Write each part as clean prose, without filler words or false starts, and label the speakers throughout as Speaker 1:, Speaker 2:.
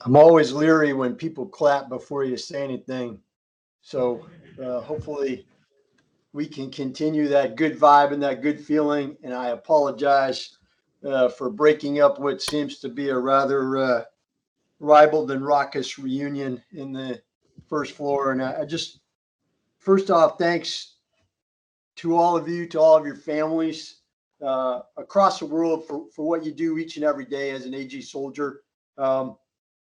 Speaker 1: I'm always leery when people clap before you say anything. So hopefully we can continue that good vibe and that good feeling. And I apologize for breaking up what seems to be a rather ribald and raucous reunion in the first floor. And I just, first off, thanks to all of you, to all of your families across the world for what you do each and every day as an AG soldier. Um,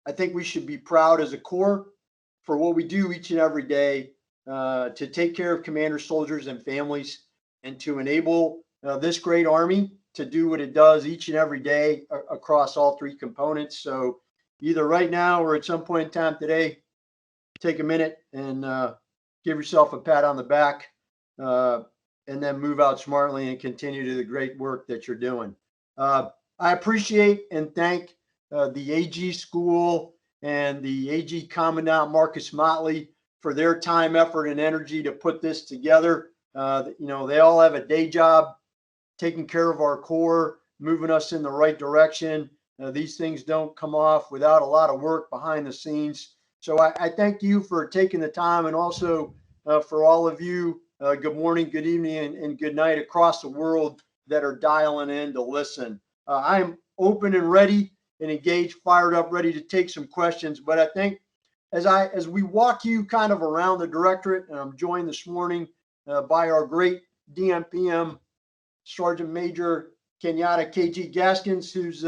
Speaker 1: I think we should be proud as a Corps for what we do each and every day to take care of commander soldiers and families and to enable this great Army to do what it does each and every day across all three components. So either right now or at some point in time today, take a minute and give yourself a pat on the back and then move out smartly and continue to the great work that you're doing. I appreciate and thank the AG School and the AG Commandant Marcus Motley for their time, effort, and energy to put this together. They all have a day job taking care of our Corps, moving us in the right direction. These things don't come off without a lot of work behind the scenes. So I thank you for taking the time, and also for all of you, good morning, good evening, and good night across the world that are dialing in to listen. I'm open and ready and engaged, fired up, ready to take some questions. But I think as we walk you kind of around the directorate, and I'm joined this morning by our great DMPM Sergeant Major Kenyatta KG Gaskins, who's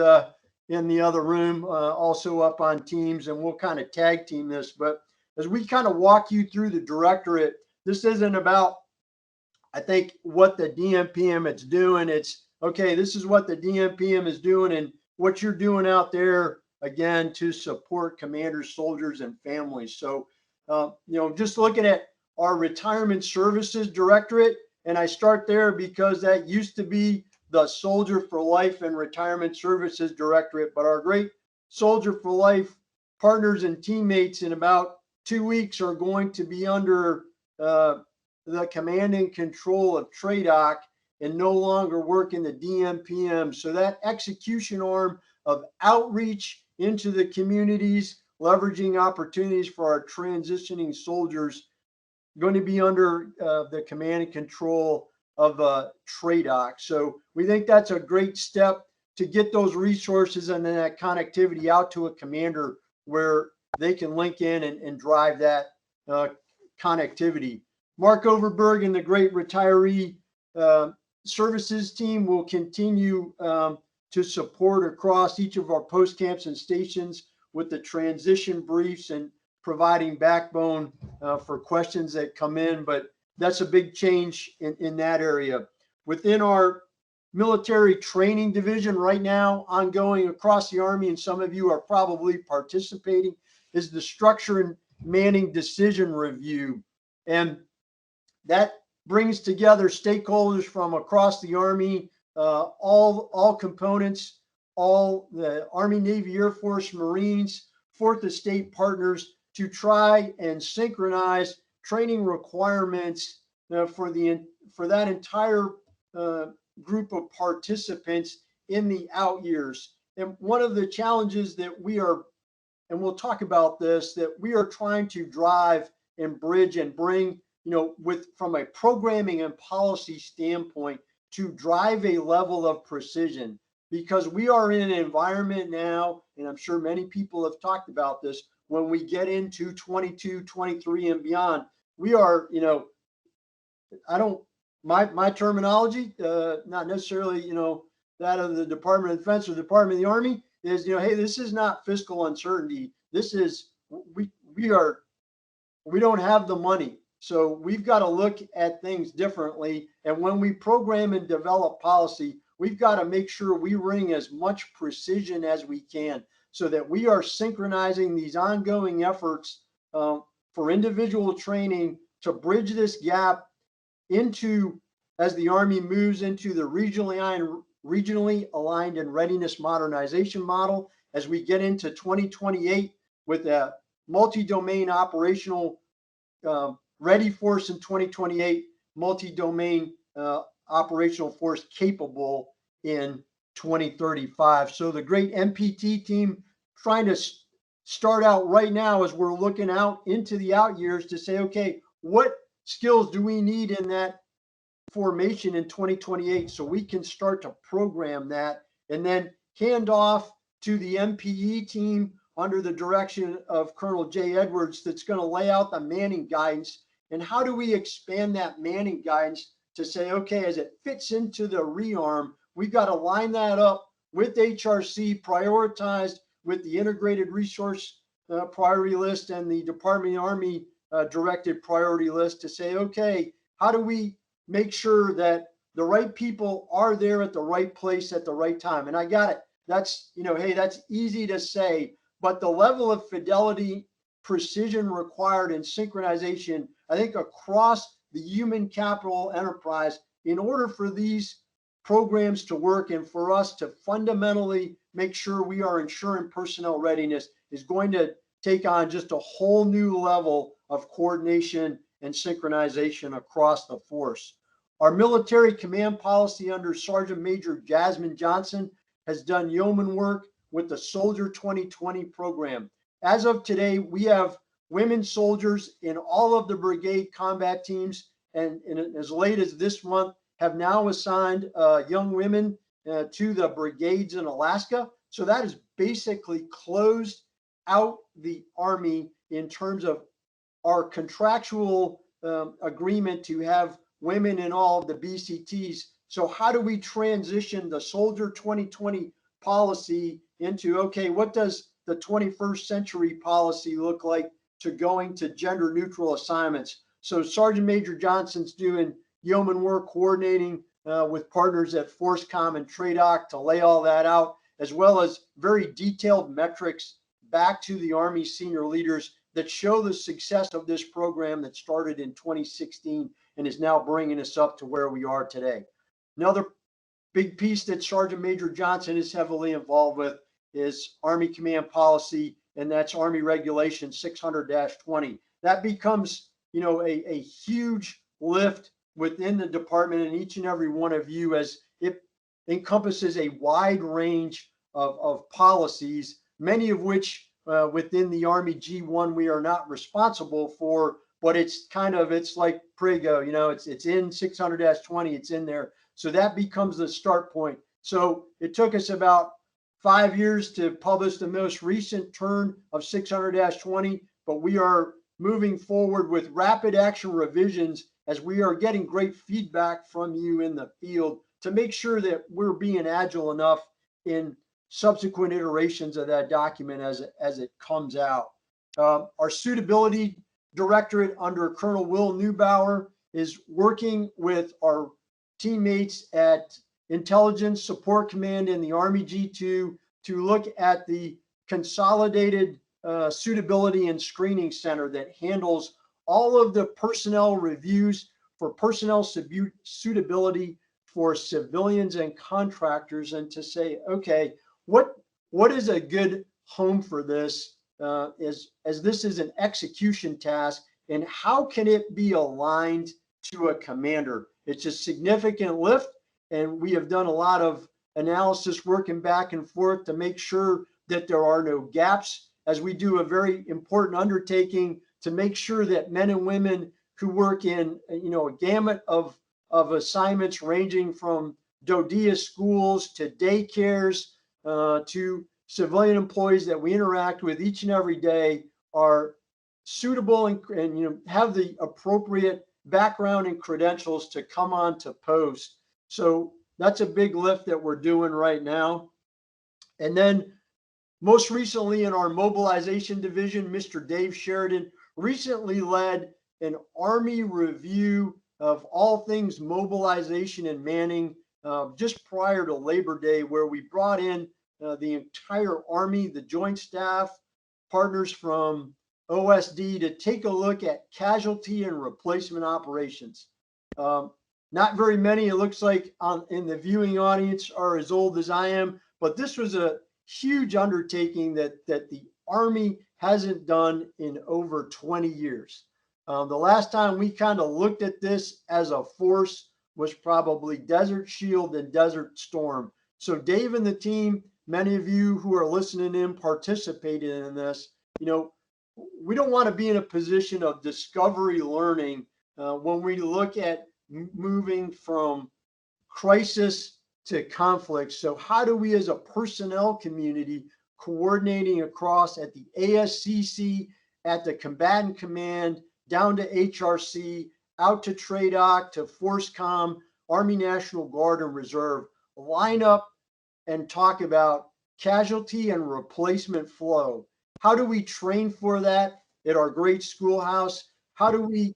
Speaker 1: in the other room, also up on Teams, and we'll kind of tag team this. But as we kind of walk you through the directorate, this isn't about, I think, what the DMPM is doing. It's, okay, this is what the DMPM is doing and what you're doing out there, again, to support commanders, soldiers, and families. So, just looking at our retirement services directorate, and I start there because that used to be the Soldier for Life and Retirement Services Directorate. But our great Soldier for Life partners and teammates in about 2 weeks are going to be under the command and control of TRADOC and no longer work in the DMPM. So that execution arm of outreach into the communities, leveraging opportunities for our transitioning soldiers, going to be under the command and control of TRADOC. So we think that's a great step to get those resources and then that connectivity out to a commander where they can link in and drive that connectivity. Mark Overberg and the great retiree services team will continue to support across each of our post camps and stations with the transition briefs and providing backbone for questions that come in. But that's a big change in that area. Within our military training division right now, ongoing across the Army, and some of you are probably participating, is the structure and manning decision review. And that brings together stakeholders from across the Army, all components, all the Army, Navy, Air Force, Marines, fourth estate partners to try and synchronize training requirements for that entire group of participants in the out years. And one of the challenges that we are, and we'll talk about this, that we are trying to drive and bridge and bring, from a programming and policy standpoint, to drive a level of precision, because we are in an environment now, and I'm sure many people have talked about this, when we get into 22, 23 and beyond, we are, my terminology, not necessarily, that of the Department of Defense or the Department of the Army, is, hey, this is not fiscal uncertainty. This is, we don't have the money. So we've got to look at things differently. And when we program and develop policy, we've got to make sure we bring as much precision as we can so that we are synchronizing these ongoing efforts for individual training to bridge this gap into, as the Army moves into the regionally aligned and readiness modernization model, as we get into 2028 with a multi-domain operational ready force in 2028, multi-domain operational force capable in 2035. So the great MPT team trying to start out right now as we're looking out into the out years to say, okay, what skills do we need in that formation in 2028 so we can start to program that and then hand off to the MPE team under the direction of Colonel Jay Edwards that's going to lay out the Manning guidance. And how do we expand that Manning guidance to say, okay, as it fits into the rearm, we've got to line that up with HRC, prioritized with the integrated resource priority list and the Department of the Army directed priority list to say, okay, how do we make sure that the right people are there at the right place at the right time? And I got it. That's, hey, that's easy to say, but the level of fidelity, precision required in synchronization, I think across the human capital enterprise, in order for these programs to work and for us to fundamentally make sure we are ensuring personnel readiness, is going to take on just a whole new level of coordination and synchronization across the force. Our military command policy under Sergeant Major Jasmine Johnson has done yeoman work with the Soldier 2020 program. As of today, we have women soldiers in all of the brigade combat teams, and as late as this month, have now assigned young women to the brigades in Alaska. So that has basically closed out the Army in terms of our contractual agreement to have women in all of the BCTs. So how do we transition the Soldier 2020 policy into, okay, what does the 21st century policy look like to going to gender neutral assignments? So Sergeant Major Johnson's doing yeoman work coordinating with partners at ForceCom and TRADOC to lay all that out, as well as very detailed metrics back to the Army senior leaders that show the success of this program that started in 2016 and is now bringing us up to where we are today. Another big piece that Sergeant Major Johnson is heavily involved with is Army command policy, and that's Army Regulation 600-20. That becomes, a huge lift within the department and each and every one of you, as it encompasses a wide range of policies, many of which within the Army G1 we are not responsible for, but it's like Prego, it's in 600-20, it's in there. So that becomes the start point. So it took us about 5 years to publish the most recent turn of 600-20, but we are moving forward with rapid action revisions as we are getting great feedback from you in the field to make sure that we're being agile enough in subsequent iterations of that document as it comes out. Our suitability directorate under Colonel Will Neubauer is working with our teammates at Intelligence Support Command in the Army G2 to look at the consolidated suitability and screening center that handles all of the personnel reviews for personnel suitability for civilians and contractors, and to say, okay, what is a good home for this as this is an execution task, and how can it be aligned to a commander? It's a significant lift, and we have done a lot of analysis working back and forth to make sure that there are no gaps as we do a very important undertaking to make sure that men and women who work in a gamut of assignments ranging from DoDEA schools to daycares to civilian employees that we interact with each and every day are suitable and have the appropriate background and credentials to come on to post. So that's a big lift that we're doing right now. And then most recently in our mobilization division, Mr. Dave Sheridan recently led an Army review of all things mobilization and manning just prior to Labor Day, where we brought in the entire Army, the Joint Staff, partners from OSD to take a look at casualty and replacement operations. Not very many, it looks like, in the viewing audience are as old as I am, but this was a huge undertaking that the Army hasn't done in over 20 years. The last time we kind of looked at this as a force was probably Desert Shield and Desert Storm. So Dave and the team, many of you who are listening in participated in this. you know, we don't want to be in a position of discovery learning when we look at moving from crisis to conflict. So how do we as a personnel community coordinating across at the ASCC, at the combatant command, down to HRC, out to TRADOC, to FORCECOM, Army National Guard and Reserve, line up and talk about casualty and replacement flow. How do we train for that at our great schoolhouse? How do we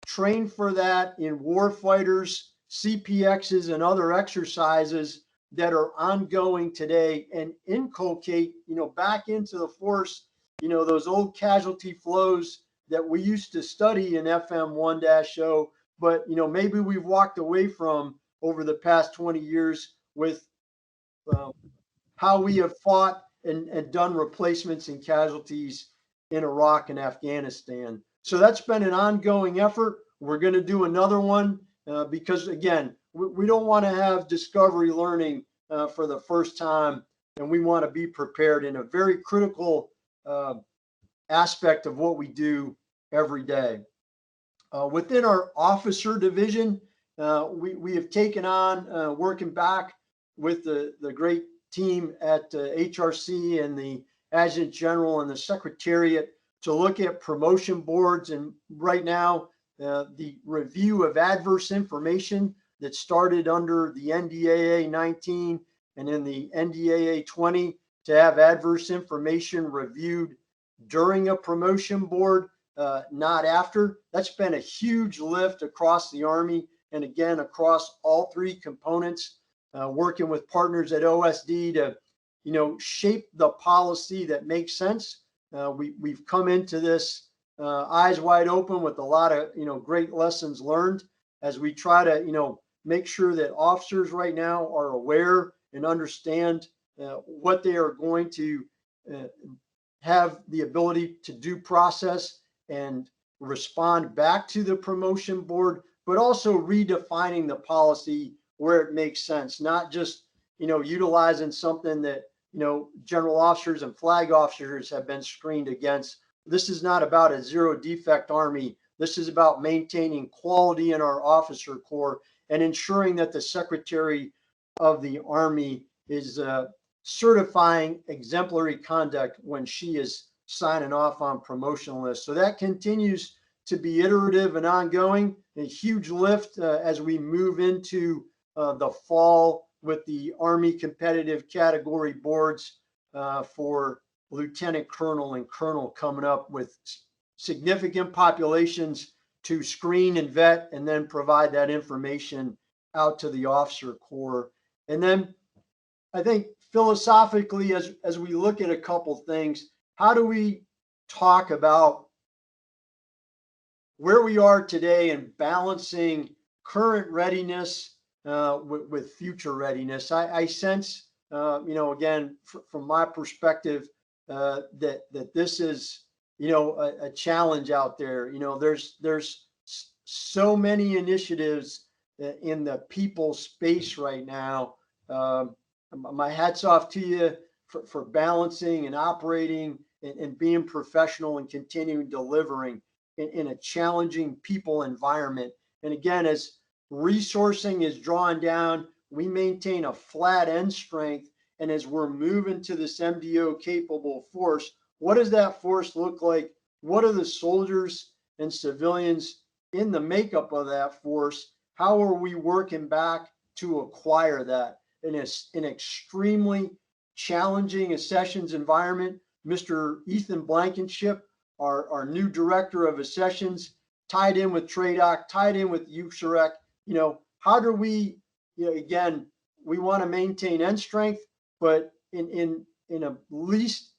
Speaker 1: train for that in warfighters, CPXs, and other exercises that are ongoing today, and inculcate, back into the force, those old casualty flows that we used to study in FM 1-0, but, maybe we've walked away from over the past 20 years with how we have fought and done replacements and casualties in Iraq and Afghanistan. So that's been an ongoing effort. We're going to do another one because, again, we don't want to have discovery learning for the first time, and we want to be prepared in a very critical aspect of what we do every day. Within our officer division, we have taken on, working back with the great team at HRC and the Adjutant General and the Secretariat to look at promotion boards. And right now, the review of adverse information that started under the NDAA 19 and in the NDAA 20 to have adverse information reviewed during a promotion board, not after. That's been a huge lift across the Army, and again, across all three components, working with partners at OSD to, shape the policy that makes sense. We've come into this eyes wide open with a lot of, great lessons learned as we try to, make sure that officers right now are aware and understand what they are going to have the ability to do process and respond back to the promotion board, but also redefining the policy where it makes sense, not just, utilizing something that, general officers and flag officers have been screened against. This is not about a zero defect Army. This is about maintaining quality in our officer corps and ensuring that the Secretary of the Army is certifying exemplary conduct when she is signing off on promotional lists. So that continues to be iterative and ongoing. A huge lift as we move into the fall with the Army competitive category boards for lieutenant colonel and colonel coming up with significant populations to screen and vet and then provide that information out to the officer corps. And then I think philosophically, as we look at a couple things, how do we talk about where we are today and balancing current readiness with future readiness? I sense, again, from my perspective, that this is, a challenge out there. There's so many initiatives in the people space right now. My hat's off to you for balancing and operating and being professional and continuing delivering in a challenging people environment. And again, as resourcing is drawn down, we maintain a flat end strength. And as we're moving to this MDO capable force, what does that force look like? What are the soldiers and civilians in the makeup of that force? How are we working back to acquire that in an extremely challenging accessions environment? Mr. Ethan Blankenship, our new director of accessions, tied in with TRADOC, tied in with USAREC, how do we, again, we want to maintain end strength, but in a least,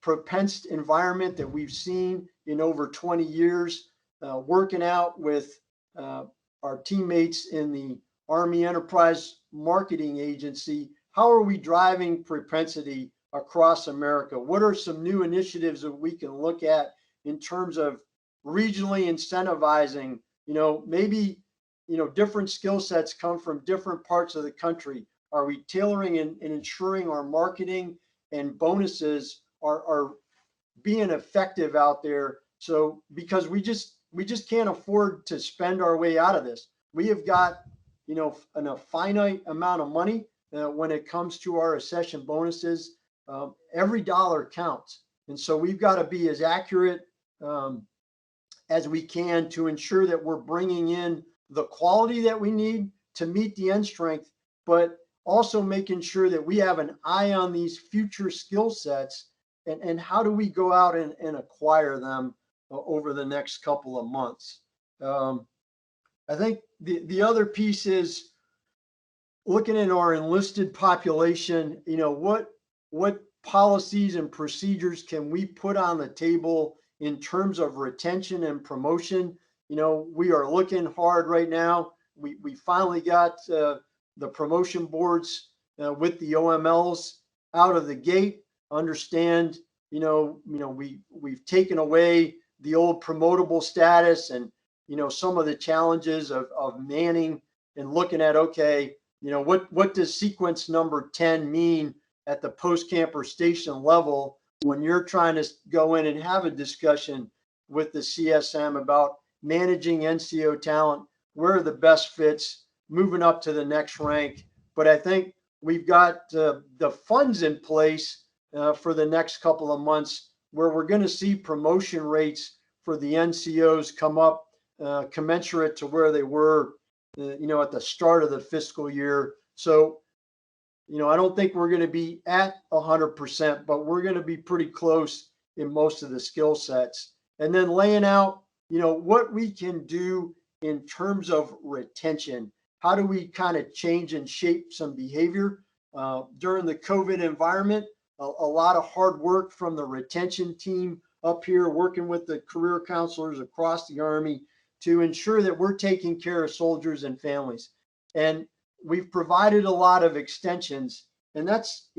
Speaker 1: propensed environment that we've seen in over 20 years, working out with our teammates in the Army Enterprise Marketing Agency. How are we driving propensity across America? What are some new initiatives that we can look at in terms of regionally incentivizing, maybe, different skill sets come from different parts of the country. Are we tailoring and ensuring our marketing and bonuses are being effective out there. So because we just can't afford to spend our way out of this. We have got, a finite amount of money when it comes to our accession bonuses. Every dollar counts. And so we've got to be as accurate as we can to ensure that we're bringing in the quality that we need to meet the end strength, but also making sure that we have an eye on these future skill sets and how do we go out and acquire them over the next couple of months. I think the other piece is looking at our enlisted population. What policies and procedures can we put on the table in terms of retention and promotion? We are looking hard right now. We finally got the promotion boards with the OMLs out of the gate. Understand, we've taken away the old promotable status and some of the challenges of manning and looking at, okay, what does sequence number 10 mean at the post camper station level when you're trying to go in and have a discussion with the CSM about managing NCO talent, where are the best fits, moving up to the next rank. But I think we've got the funds in place for the next couple of months where we're going to see promotion rates for the NCOs come up commensurate to where they were, at the start of the fiscal year. So, I don't think we're going to be at 100%, but we're going to be pretty close in most of the skill sets. And then laying out, what we can do in terms of retention. How do we kind of change and shape some behavior during the COVID environment? A lot of hard work from the retention team up here, working with the career counselors across the Army to ensure that we're taking care of soldiers and families. And we've provided a lot of extensions, and that's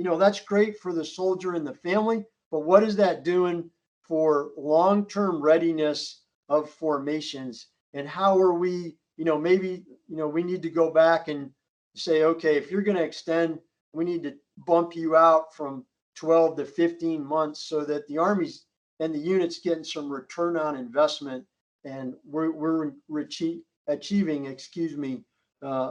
Speaker 1: great for the soldier and the family, but what is that doing for long-term readiness of formations? And how are we, maybe, we need to go back and say, okay, if you're going to extend, we need to bump you out from 12 to 15 months so that the Army's and the unit's getting some return on investment, and we're achieving,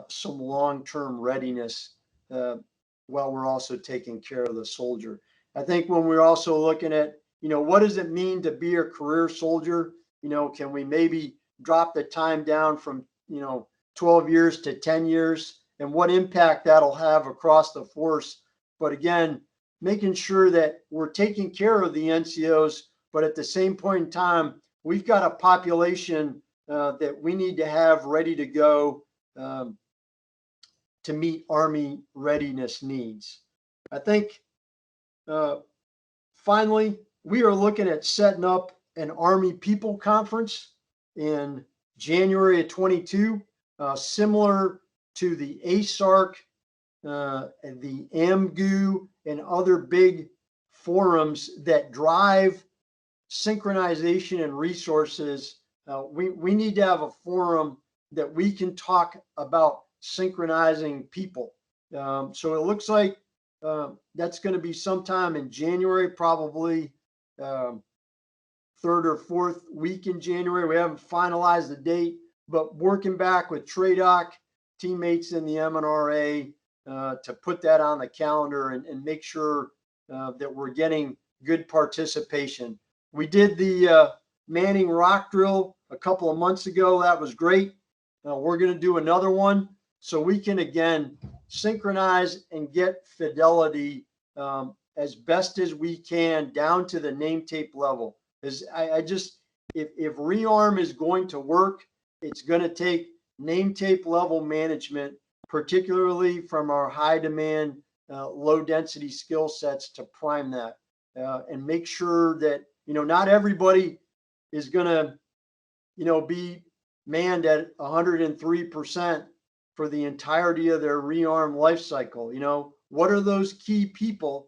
Speaker 1: some long-term readiness while we're also taking care of the soldier. I think when we're also looking at, what does it mean to be a career soldier? Can we maybe drop the time down from, 12 years to 10 years, and what impact that'll have across the force? But again, making sure that we're taking care of the NCOs, but at the same point in time, we've got a population that we need to have ready to go to meet Army readiness needs. I think finally, we are looking at setting up an Army People Conference in January of 22, similar to the ASARC, the AMGU, and other big forums that drive synchronization and resources. We need to have a forum that we can talk about synchronizing people. So it looks like that's going to be sometime in January, probably third or fourth week in January. We haven't finalized the date, but working back with TRADOC, teammates in the MNRA, to put that on the calendar and make sure that we're getting good participation. We did the Manning rock drill a couple of months ago. That was great. We're going to do another one so we can, again, synchronize and get fidelity as best as we can down to the name tape level. If rearm is going to work, it's going to take name tape level management, particularly from our high demand, low density skill sets, to prime that and make sure that, not everybody is going to, be manned at 103% for the entirety of their rearm life cycle. What are those key people?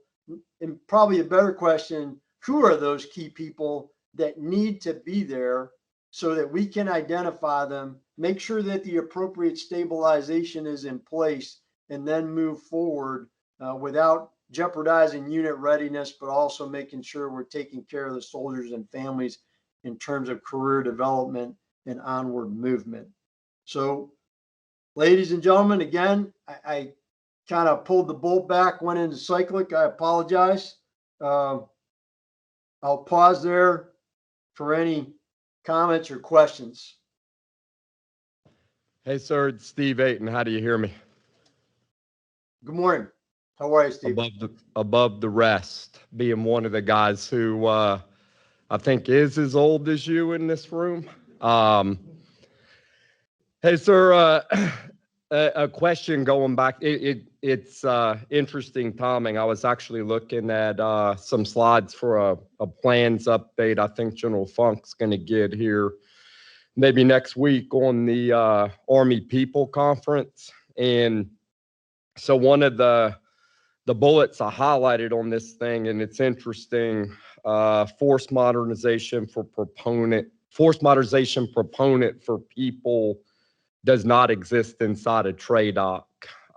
Speaker 1: And probably a better question, who are those key people that need to be there so that we can identify them, make sure that the appropriate stabilization is in place, and then move forward without jeopardizing unit readiness, but also making sure we're taking care of the soldiers and families in terms of career development and onward movement. So, ladies and gentlemen, again, I kind of pulled the bolt back, went into cyclic. I apologize. I'll pause there for any comments or questions.
Speaker 2: Hey, sir, it's Steve Ayton. How do you hear me?
Speaker 1: Good morning. How are you, Steve?
Speaker 2: Above the rest, being one of the guys who I think is as old as you in this room. Hey, sir, a question going back. It's interesting timing. I was actually looking at some slides for a plans update. I think General Funk's going to get here maybe next week on the Army People Conference. And so one of the bullets I highlighted on this thing, and it's interesting, force modernization proponent for people does not exist inside a TRADOC.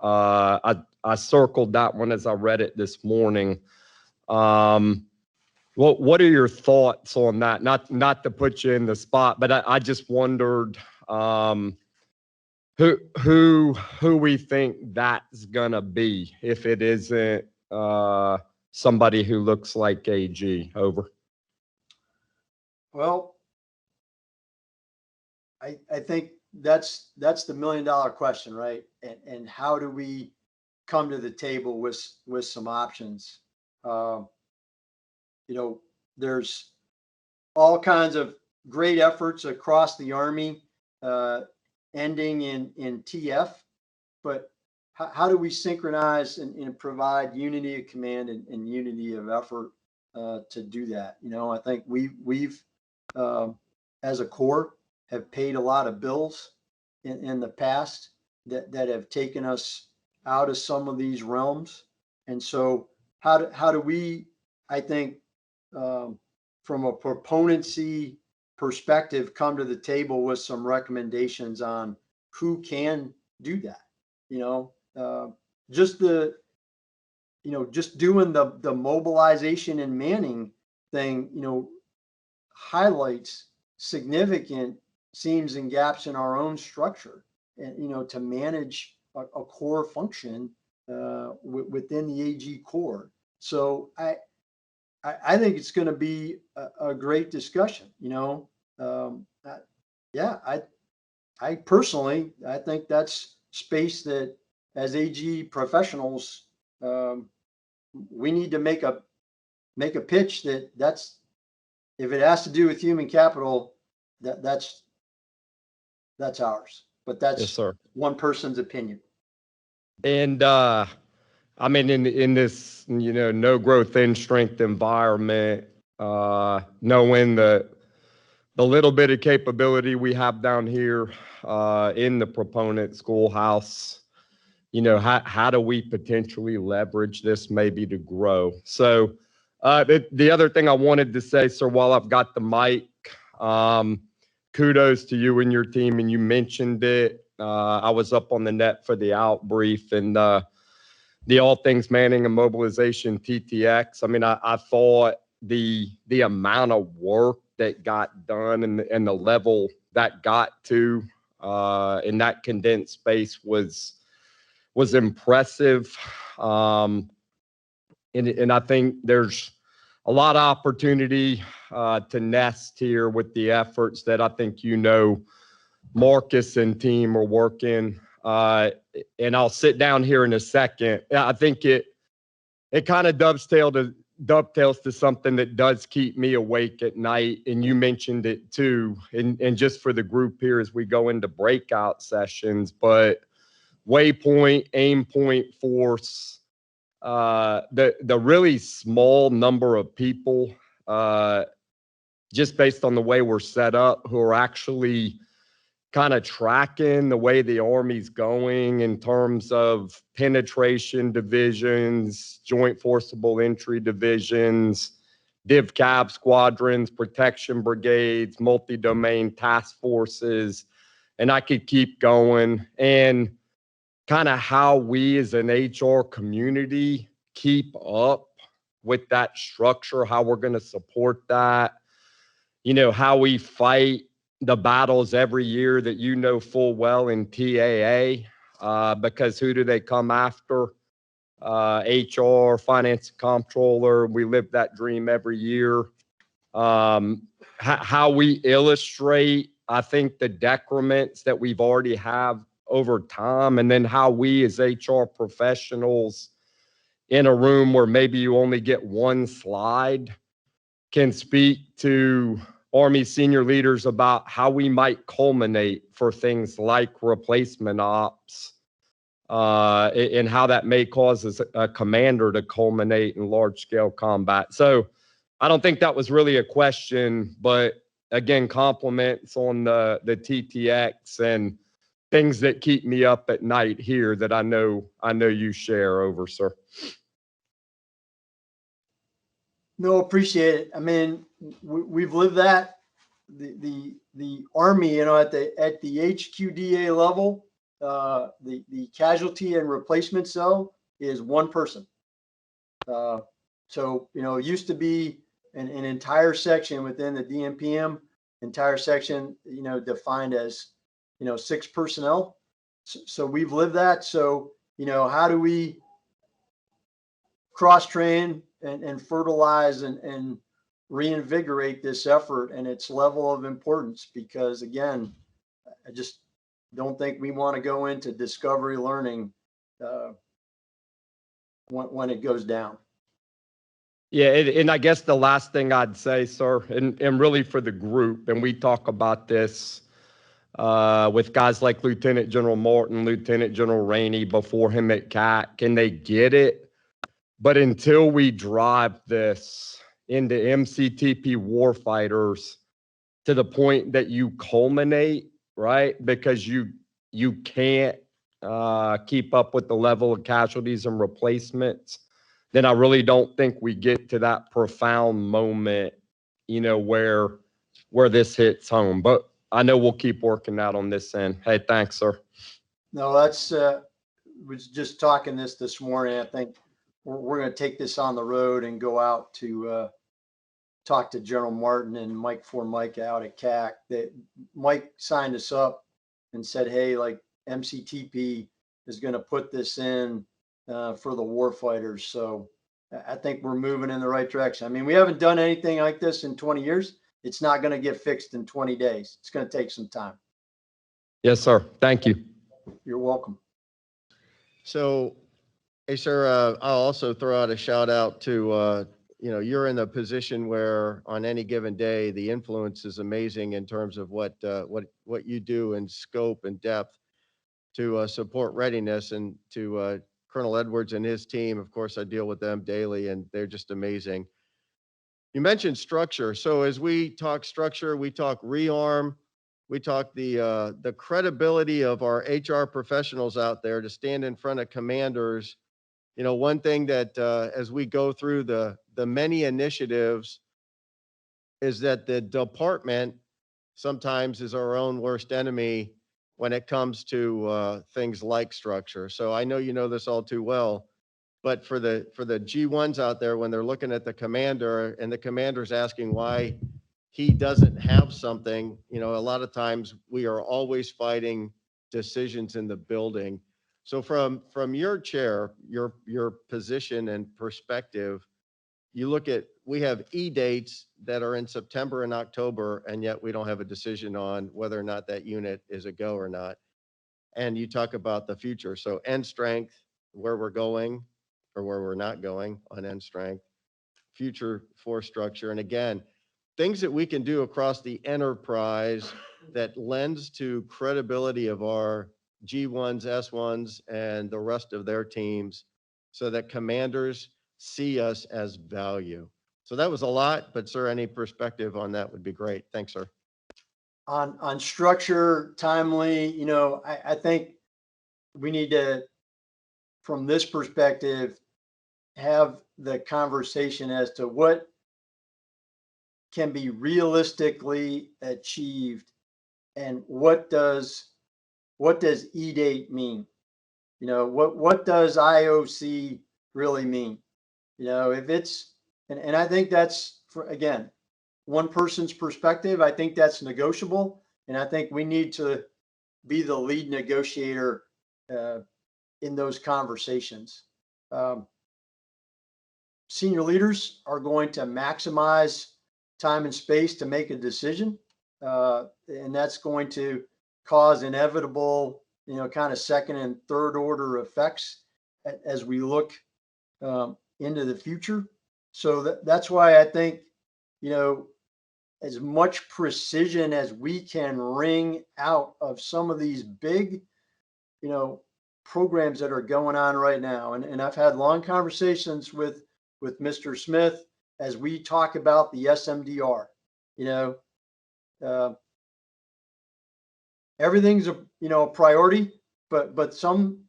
Speaker 2: I circled that one as I read it this morning. What are your thoughts on that? Not to put you in the spot, but I just wondered who we think that's gonna be if it isn't somebody who looks like AG. Over.
Speaker 1: Well, I think that's the $1 million question, right? And how do we come to the table with some options? There's all kinds of great efforts across the Army, ending in TF, but how do we synchronize and provide unity of command and unity of effort to do that? I think we've as a Corps have paid a lot of bills in the past that have taken us out of some of these realms. And so how do we, I think, from a proponency perspective, come to the table with some recommendations on who can do that? Just doing the mobilization and manning thing, highlights significant seams and gaps in our own structure, and to manage a core function within the AG Corps. So I think it's going to be a great discussion. I personally, I think that's space that as AG professionals, we need to make a pitch that's if it has to do with human capital, that's ours. But that's,
Speaker 2: yes, sir,
Speaker 1: one person's opinion.
Speaker 2: And I mean, in this no growth in strength environment, knowing the little bit of capability we have down here in the proponent schoolhouse, how do we potentially leverage this maybe to grow? So the other thing I wanted to say, sir, while I've got the mic, kudos to you and your team, and you mentioned it. I was up on the net for the out brief and the All Things Manning and Mobilization TTX. I mean, I thought the amount of work that got done and the level that got to in that condensed space was impressive. And I think there's a lot of opportunity to nest here with the efforts that I think Marcus and team are working. And I'll sit down here in a second. I think it kind of dovetails to something that does keep me awake at night, and you mentioned it too. And just for the group here as we go into breakout sessions, but waypoint, aim point force, the really small number of people, just based on the way we're set up, who are actually kind of tracking the way the Army's going in terms of penetration divisions, joint forcible entry divisions, div cab squadrons, protection brigades, multi-domain task forces, and I could keep going. And kind of how we as an HR community keep up with that structure, how we're going to support that, how we fight the battles every year that full well in TAA, because who do they come after? HR, finance comptroller. We live that dream every year. How we illustrate, I think, the decrements that we've already have over time, and then how we as HR professionals in a room where maybe you only get one slide can speak to Army senior leaders about how we might culminate for things like replacement ops, and how that may cause a commander to culminate in large-scale combat. So I don't think that was really a question, but again, compliments on the TTX and things that keep me up at night here that I know you share over, sir.
Speaker 1: No, appreciate it. I mean, we've lived that. The Army, at the HQDA level, the casualty and replacement cell is one person. So it used to be an entire section within the DMPM, entire section, defined as 6 personnel. So we've lived that. So how do we cross train and fertilize and reinvigorate this effort and its level of importance? Because again, I just don't think we want to go into discovery learning when it goes down.
Speaker 2: Yeah, and I guess the last thing I'd say, sir, and really for the group, and we talk about this with guys like Lieutenant General Martin, Lieutenant General Rainey before him at CAC, and they get it. But until we drive this into MCTP warfighters to the point that you culminate, right? Because you can't keep up with the level of casualties and replacements, then I really don't think we get to that profound moment, where this hits home. But I know we'll keep working out on this end. Hey, thanks, sir.
Speaker 1: No, that's was just talking this morning. I think we're going to take this on the road and go out to talk to General Martin and Mike out at CAC. That Mike signed us up and said, hey, like MCTP is going to put this in for the warfighters. So I think we're moving in the right direction. I mean, we haven't done anything like this in 20 years. It's not going to get fixed in 20 days. It's going to take some time.
Speaker 2: Yes, sir. Thank you.
Speaker 1: You're welcome.
Speaker 3: So, hey, sir, I'll also throw out a shout out to, you're in the position where on any given day, the influence is amazing in terms of what you do in scope and depth to support readiness, and to Colonel Edwards and his team. Of course, I deal with them daily and they're just amazing. You mentioned structure. So as we talk structure, we talk rearm, we talk the credibility of our HR professionals out there to stand in front of commanders. One thing that as we go through the many initiatives is that the department sometimes is our own worst enemy when it comes to things like structure. So I know you know this all too well, but for the G1s out there, when they're looking at the commander and the commander's asking why he doesn't have something, a lot of times we are always fighting decisions in the building. So from your chair, your position and perspective, you look at, we have dates that are in September and October, and yet we don't have a decision on whether or not that unit is a go or not. And you talk about the future. So end strength, where we're going or where we're not going on end strength, future force structure. And again, things that we can do across the enterprise that lends to credibility of our G1s, S1s, and the rest of their teams so that commanders see us as value. So that was a lot, but sir, any perspective on that would be great. Thanks, sir.
Speaker 1: On structure, timely, I think we need to, from this perspective, have the conversation as to what can be realistically achieved and what does E-date mean? What does IOC really mean? You know, if it's, and I think that's for, again, one person's perspective. I think that's negotiable. And I think we need to be the lead negotiator in those conversations. Um, Senior leaders are going to maximize time and space to make a decision. And that's going to cause inevitable, kind of second and third order effects as we look into the future. So that's why I think, as much precision as we can wring out of some of these big, programs that are going on right now. And I've had long conversations with Mr. Smith as we talk about the SMDR. Uh, Everything's a priority, but some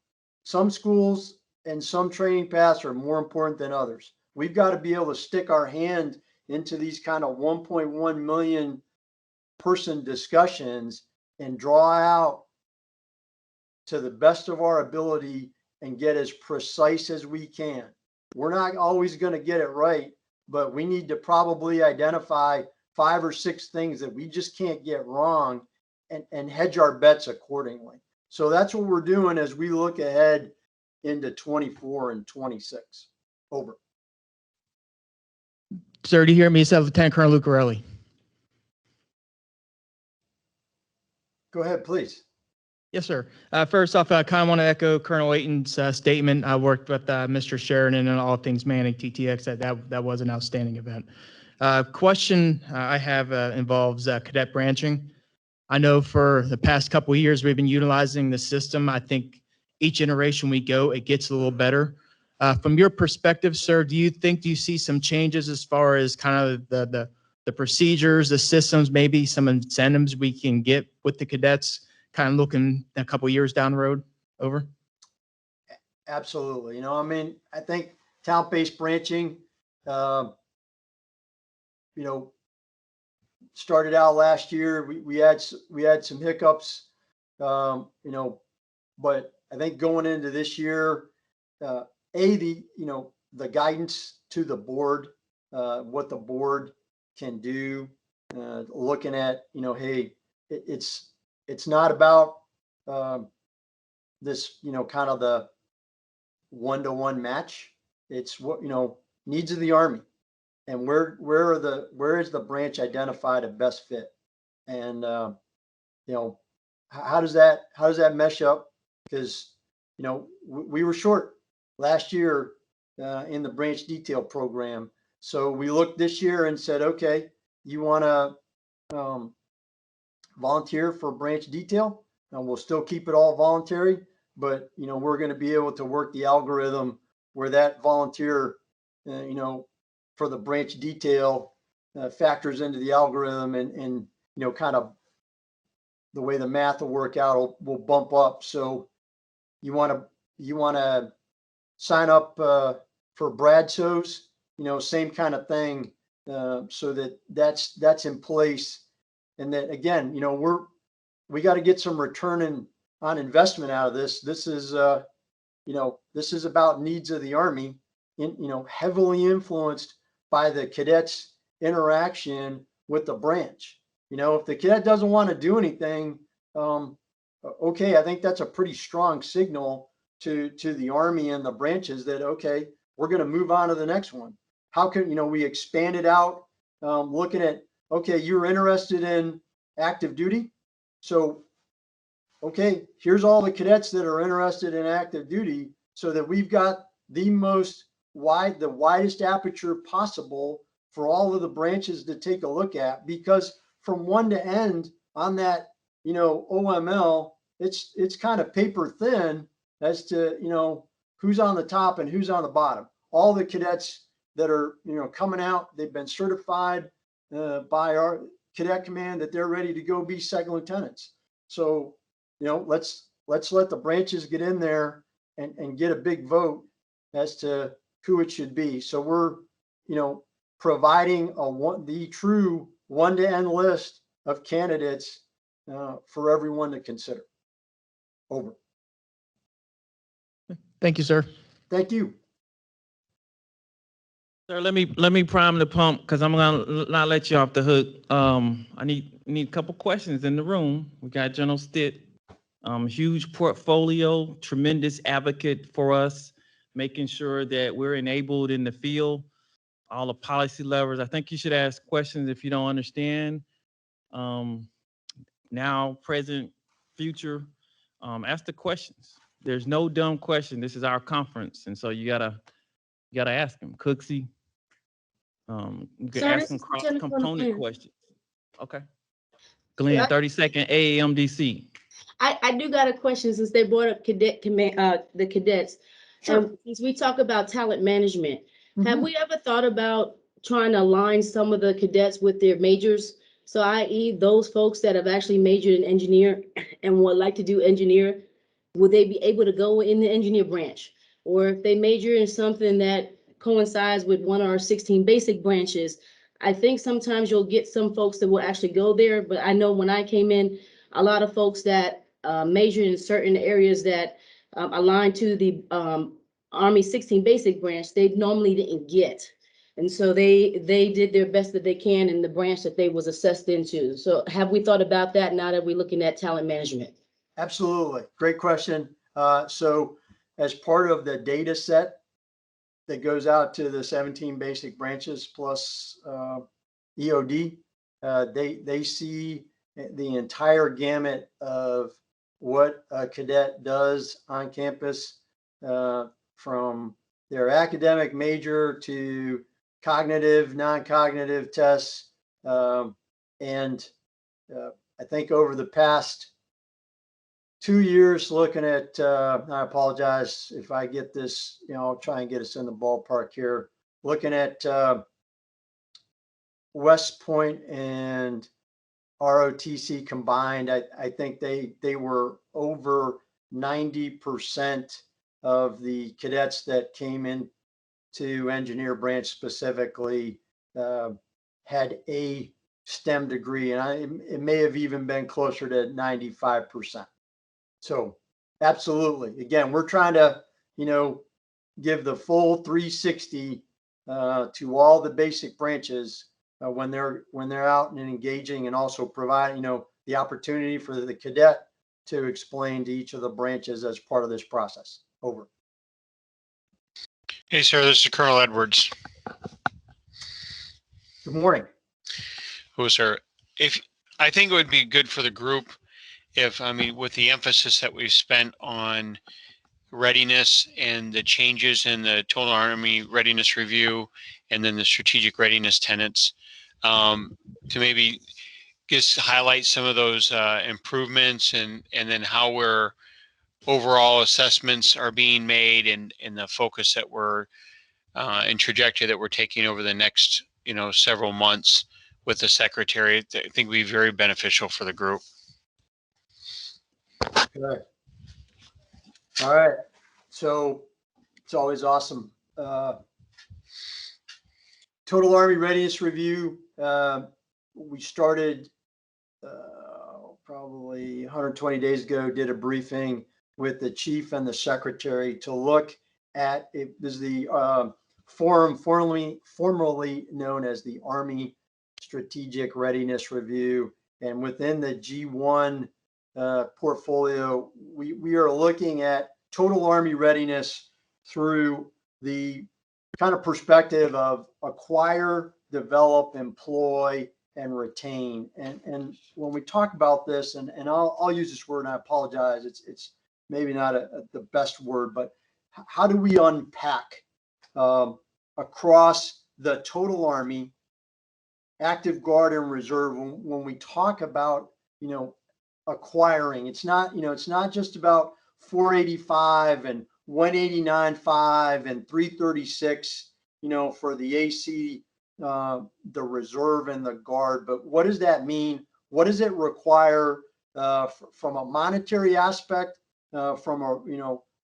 Speaker 1: schools and some training paths are more important than others. We've got to be able to stick our hand into these kind of 1.1 million person discussions and draw out to the best of our ability and get as precise as we can. We're not always going to get it right, but we need to probably identify 5 or 6 things that we just can't get wrong and hedge our bets accordingly. So that's what we're doing as we look ahead into 24 and 26. Over.
Speaker 4: Sir, do you hear me? It's Lieutenant Colonel Lucarelli.
Speaker 1: Go ahead, please.
Speaker 4: Yes, sir. First off, I kind of want to echo Colonel Layton's statement. I worked with Mr. Sheridan and all things Manning TTX. That was an outstanding event. Question I have involves cadet branching. I know for the past couple of years, we've been utilizing the system. I think each iteration we go, it gets a little better. From your perspective, sir, do you see some changes as far as kind of the procedures, the systems, maybe some incentives we can get with the cadets, kind of looking a couple of years down the road? Over.
Speaker 1: Absolutely. I think talent-based branching, started out last year. We had some hiccups, but I think going into this year, the guidance to the board, what the board can do, looking at, hey, it's not about this, kind of the one-to-one match. It's what, needs of the Army. And where is the branch identified a best fit? And how does that mesh up? Because we were short last year in the branch detail program. So we looked this year and said, okay, you want to volunteer for branch detail? And we'll still keep it all voluntary, but we're going to be able to work the algorithm where that volunteer, for the branch detail factors into the algorithm, and kind of the way the math will work out will bump up. So you want to sign up for Bradso's, same kind of thing, so that's in place. And then again, we got to get some return on investment out of this. This is this is about needs of the Army, heavily influenced by the cadets' interaction with the branch. If the cadet doesn't want to do anything, okay, I think that's a pretty strong signal to the Army and the branches that, okay, we're going to move on to the next one. How can, we expand it out, looking at, okay, you're interested in active duty. So, okay, here's all the cadets that are interested in active duty, so that we've got the widest aperture possible for all of the branches to take a look at, because from one to end on that, OML, it's kind of paper thin as to, who's on the top and who's on the bottom. All the cadets that are, coming out, they've been certified by our cadet command that they're ready to go be second lieutenants. So, let's let the branches get in there and get a big vote as to who it should be. So we're, providing the true one-to-end list of candidates for everyone to consider. Over.
Speaker 4: Thank you, sir.
Speaker 1: Thank you.
Speaker 5: Sir, let me prime the pump because I'm gonna not let you off the hook. I need a couple questions in the room. We got General Stitt, huge portfolio, tremendous advocate for us, making sure that we're enabled in the field. All the policy levers. I think you should ask questions if you don't understand. Now, present, future. Ask the questions. There's no dumb question. This is our conference, and so you gotta ask them. Cooksey. You can
Speaker 6: Sir,
Speaker 5: ask
Speaker 6: this
Speaker 5: some
Speaker 6: is Jennifer
Speaker 5: cross-component
Speaker 6: Glenn.
Speaker 5: questions. Okay. Glenn, 30-second AAMDC.
Speaker 6: I do got a question since they brought up the cadets.
Speaker 1: Sure.
Speaker 6: And since we talk about talent management, have
Speaker 1: Mhm.
Speaker 6: we ever thought about trying to align some of the cadets with their majors? So i.e. those folks that have actually majored in engineer and would like to do engineer, would they be able to go in the engineer branch? Or if they major in something that coincides with one of our 16 basic branches, I think sometimes you'll get some folks that will actually go there, but I know when I came in, a lot of folks that majored in certain areas that align to the Army 16 basic branch, they normally didn't get. And so they did their best that they can in the branch that they was assessed into. So have we thought about that now that we're looking at talent management?
Speaker 1: Absolutely. Great question. So as part of the data set that goes out to the 17 basic branches plus EOD, they see the entire gamut of what a cadet does on campus, from their academic major to cognitive, non-cognitive tests. And I think over the past 2 years looking at, I apologize if I get this, I'll try and get us in the ballpark here. Looking at West Point and ROTC combined, I think they were over 90% of the cadets that came in to engineer branch specifically had a STEM degree, and it may have even been closer to 95%. So absolutely. Again, we're trying to, give the full 360 to all the basic branches when they're out and engaging, and also provide, the opportunity for the cadet to explain to each of the branches as part of this process. Over.
Speaker 7: Hey, sir, this is Colonel Edwards.
Speaker 1: Good morning.
Speaker 7: Oh, sir. I think it would be good for the group if, with the emphasis that we've spent on readiness and the changes in the Total Army Readiness Review and then the strategic readiness tenets, to maybe just highlight some of those improvements and then how we're overall assessments are being made and the focus that we're and trajectory that we're taking over the next, several months with the secretary. I think would be very beneficial for the group.
Speaker 1: Good. All right. So it's always awesome. Total Army Readiness Review. We started probably 120 days ago, did a briefing with the chief and the secretary to look at it. This is the forum formerly known as the Army Strategic Readiness Review. And within the G1 portfolio, we are looking at total Army readiness through the kind of perspective of acquire, develop, employ, and retain. And when we talk about this, and I'll use this word, and I apologize, it's maybe not the best word, but how do we unpack across the total Army, active guard and reserve, when we talk about, acquiring, it's not just about 485 and 189.5 and 336, for the AC, the reserve and the guard. But what does that mean? What does it require from a monetary aspect, from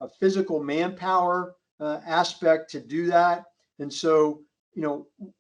Speaker 1: a physical manpower aspect to do that? And so,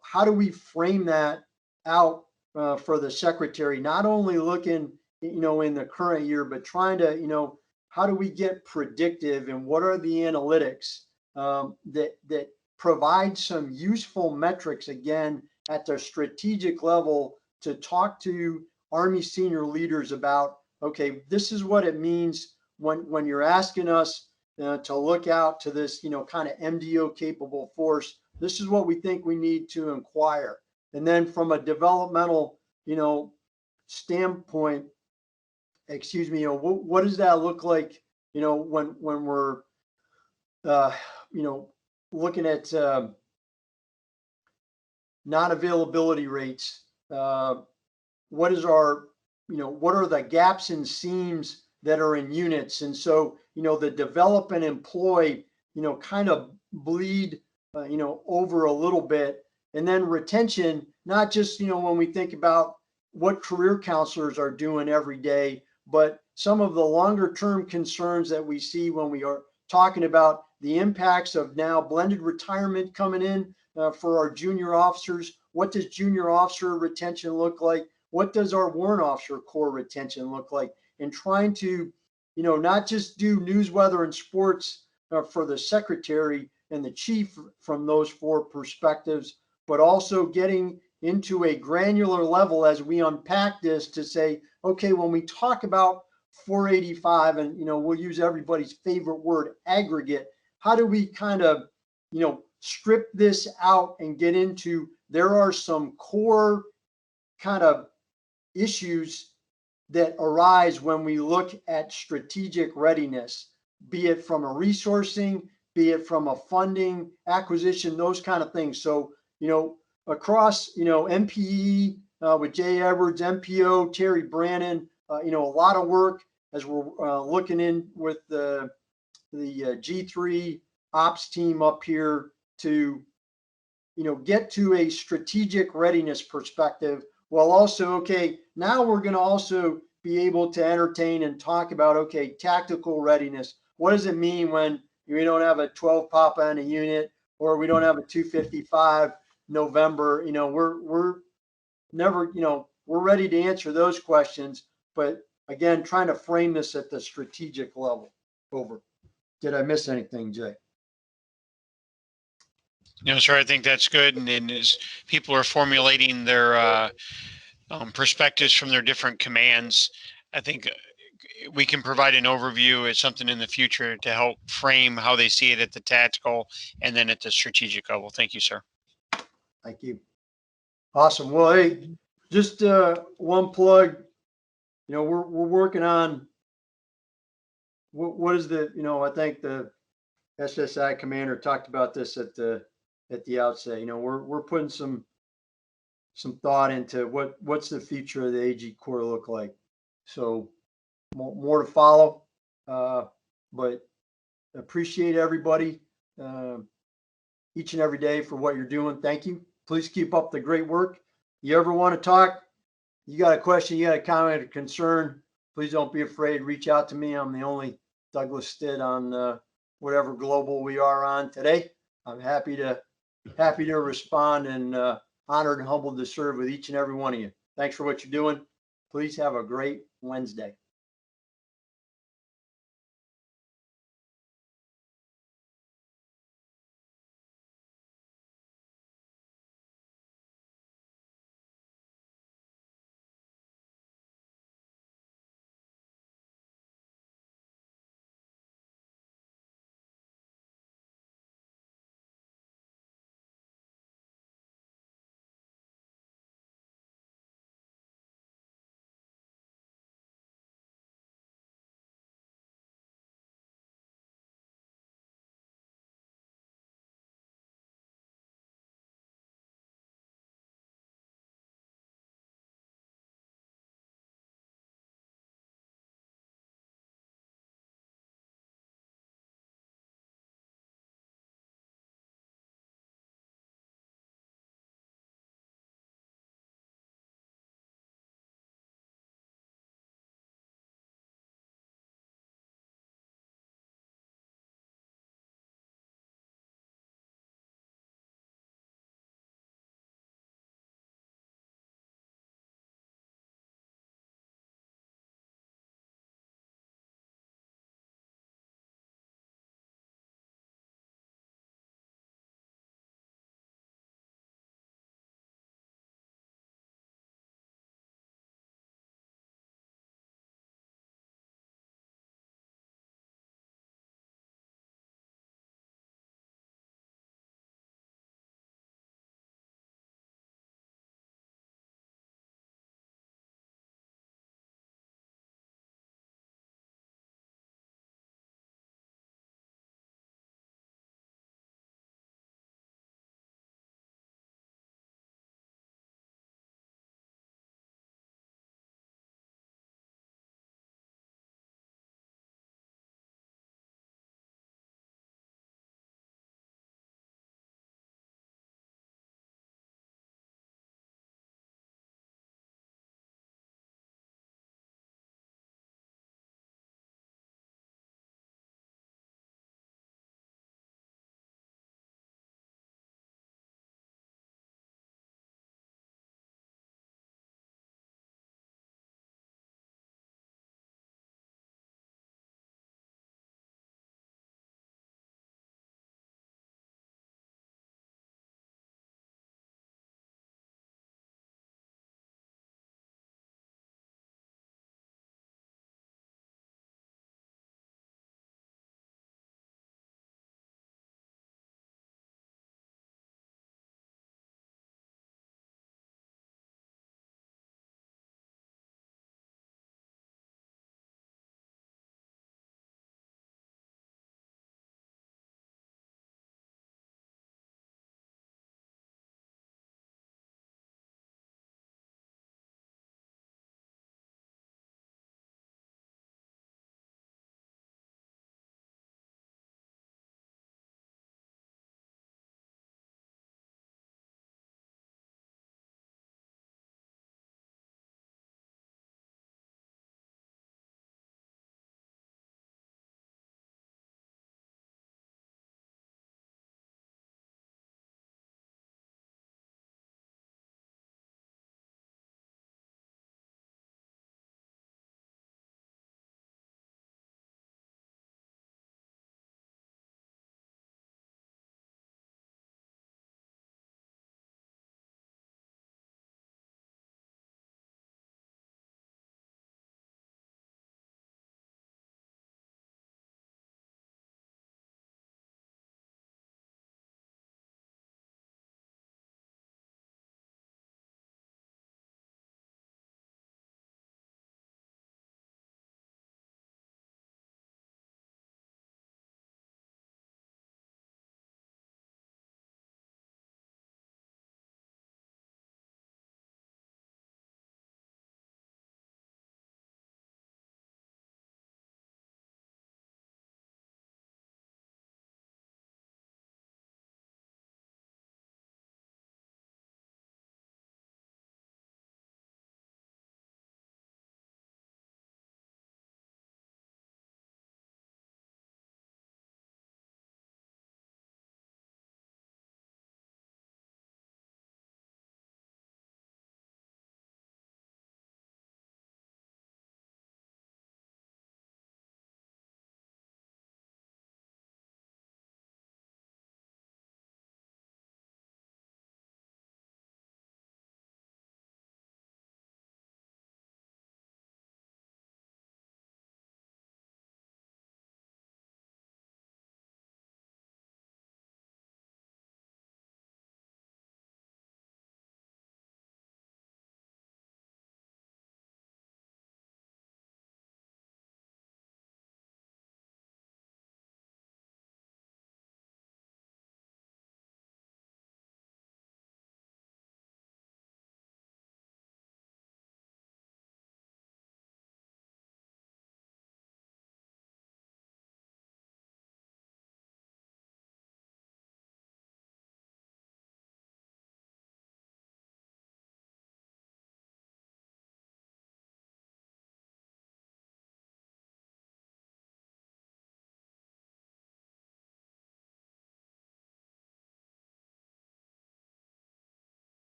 Speaker 1: how do we frame that out for the secretary, not only looking, in the current year, but trying to, how do we get predictive, and what are the analytics that provide some useful metrics again at the strategic level to talk to Army senior leaders about, okay, this is what it means when you're asking us to look out to this, kind of MDO capable force. This is what we think we need to inquire. And then from a developmental, standpoint, what does that look like, when we're, looking at non-availability rates? What is our, what are the gaps and seams that are in units? And so, the develop and employ, kind of bleed, over a little bit. And then retention, not just, when we think about what career counselors are doing every day, but some of the longer term concerns that we see when we are talking about the impacts of now blended retirement coming in for our junior officers. What does junior officer retention look like? What does our warrant officer corps retention look like? And trying to, not just do news, weather, and sports for the secretary and the chief from those four perspectives, but also getting into a granular level as we unpack this to say, okay, when we talk about 485 and, we'll use everybody's favorite word, aggregate, how do we kind of, strip this out and get into, there are some core kind of issues that arise when we look at strategic readiness, be it from a resourcing, be it from a funding, acquisition, those kind of things. So, across, MPE with Jay Edwards, MPO, Terry Brannon, a lot of work as we're looking in with the G3 ops team up here to, get to a strategic readiness perspective, while also, okay, now we're going to also be able to entertain and talk about, okay, tactical readiness. What does it mean when we don't have a 12 Papa in a unit, or we don't have a 255 November? We're never, we're ready to answer those questions, but again, trying to frame this at the strategic level. Over. Did I miss anything, Jay?
Speaker 7: No, sir, I think that's good. And as people are formulating their perspectives from their different commands, I think we can provide an overview as something in the future to help frame how they see it at the tactical and then at the strategic level. Thank you, sir.
Speaker 1: Thank you. Awesome. Well, hey, just one plug. We're working on what is the, I think the SSI commander talked about this at the outset. We're putting some thought into what's the future of the AG Corps look like. So more to follow, but appreciate everybody each and every day for what you're doing. Thank you. Please keep up the great work. You ever want to talk, you got a question, you got a comment, a concern, please don't be afraid. Reach out to me. I'm the only Douglas Stitt on whatever global we are on today. I'm happy to respond, and honored and humbled to serve with each and every one of you. Thanks for what you're doing. Please have a great Wednesday.